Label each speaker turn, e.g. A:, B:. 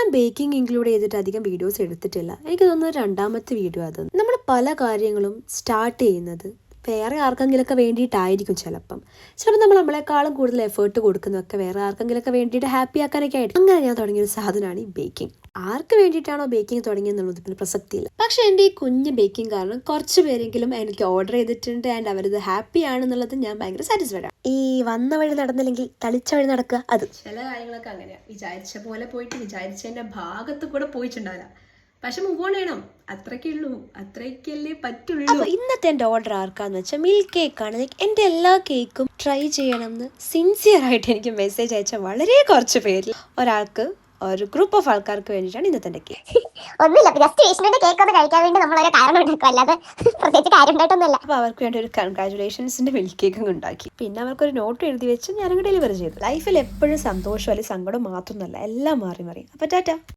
A: ഞാൻ baking include ചെയ്തിട്ട് അധികം വീഡിയോസ് എടുത്തിട്ടില്ല. എനിക്ക് തോന്നുന്നത് രണ്ടാമത്തെ വീഡിയോ അത്. നമ്മൾ പല കാര്യങ്ങളും സ്റ്റാർട്ട് ചെയ്യുന്നത് വേറെ ആർക്കെങ്കിലൊക്കെ വേണ്ടിയിട്ടായിരിക്കും. ചിലപ്പോൾ നമ്മൾ നമ്മളെക്കാളും കൂടുതൽ എഫേർട്ട് കൊടുക്കുന്നതൊക്കെ വേറെ ആർക്കെങ്കിലൊക്കെ വേണ്ടിയിട്ട് ഹാപ്പി ആക്കാനൊക്കെ ആയിട്ട്. അങ്ങനെ ഞാൻ തുടങ്ങിയൊരു സാധനമാണ് ഈ ബേക്കിംഗ്. ആർക്ക് വേണ്ടിയിട്ടാണോ ബേക്കിംഗ് തുടങ്ങിയെന്നുള്ളത് പിന്നെ പ്രസക്തിയില്ല. പക്ഷെ എൻ്റെ ഈ കുഞ്ഞ് ബേക്കിംഗ് കാരണം കുറച്ച് പേരെങ്കിലും എനിക്ക് ഓർഡർ ചെയ്തിട്ടുണ്ട് ആൻഡ് അവരത് ഹാപ്പി ആണെന്നുള്ളത് ഞാൻ ഭയങ്കര സാറ്റിസ്ഫൈഡ് ആണ്. ഈ വന്ന വഴി നടന്നില്ലെങ്കിൽ തളിച്ച വഴി നടക്കുക, അത് ചില കാര്യങ്ങളൊക്കെ അങ്ങനെയാണ്. വിചാരിച്ച പോലെ പോയിട്ട് വിചാരിച്ചതിൻ്റെ ഭാഗത്ത് കൂടെ പോയിട്ടുണ്ടാവില്ല. പക്ഷെ മൂവ് ഓൺ ചെയ്യണം, അത്രയ്ക്കുള്ളൂ, അത്രയ്ക്കല്ലേ പറ്റുള്ളൂ. അപ്പോൾ ഇന്നത്തെ എൻ്റെ ഓർഡർ ആർക്കാന്ന് വെച്ചാൽ മിൽക്ക് കേക്കാണ്. എൻ്റെ എല്ലാ കേക്കും ട്രൈ ചെയ്യണം എന്ന് സിൻസിയറായിട്ട് എനിക്ക് മെസ്സേജ് അയച്ച വളരെ കുറച്ച് പേരിൽ ഒരാൾക്ക്, ഒരു ഗ്രൂപ്പ് ഓഫ് ആൾക്കാർക്ക് വേണ്ടിയിട്ടാണ് ഇന്നത്തെ എൻ്റെ കേക്ക്.
B: ഒന്നുമില്ല, ജസ്റ്റ് വിഷ്ണുവിന്റെ കേക്ക് ഒന്ന് കഴിക്കാൻ വേണ്ടി നമ്മളൊരു കാരണം ഉണ്ടാക്കും, അല്ലാതെ പ്രത്യേകിച്ച് കാര്യം ഉണ്ടായിട്ടൊന്നുമില്ല.
A: അപ്പോൾ അവർക്ക് വേണ്ടി ഒരു കൺഗ്രാജുലേഷൻസിൻ്റെ മിൽക്ക് കേക്കും ഉണ്ടാക്കി. പിന്നെ അവർക്കൊരു നോട്ട് എഴുതി വെച്ച് ഞാനങ്ങ് ഡെലിവറി ചെയ്തു. ലൈഫിൽ എപ്പോഴും സന്തോഷം അല്ലെങ്കിൽ സങ്കടം മാത്രമൊന്നുമല്ല, എല്ലാം മാറി മാറി. അപ്പോൾ ടാറ്റ.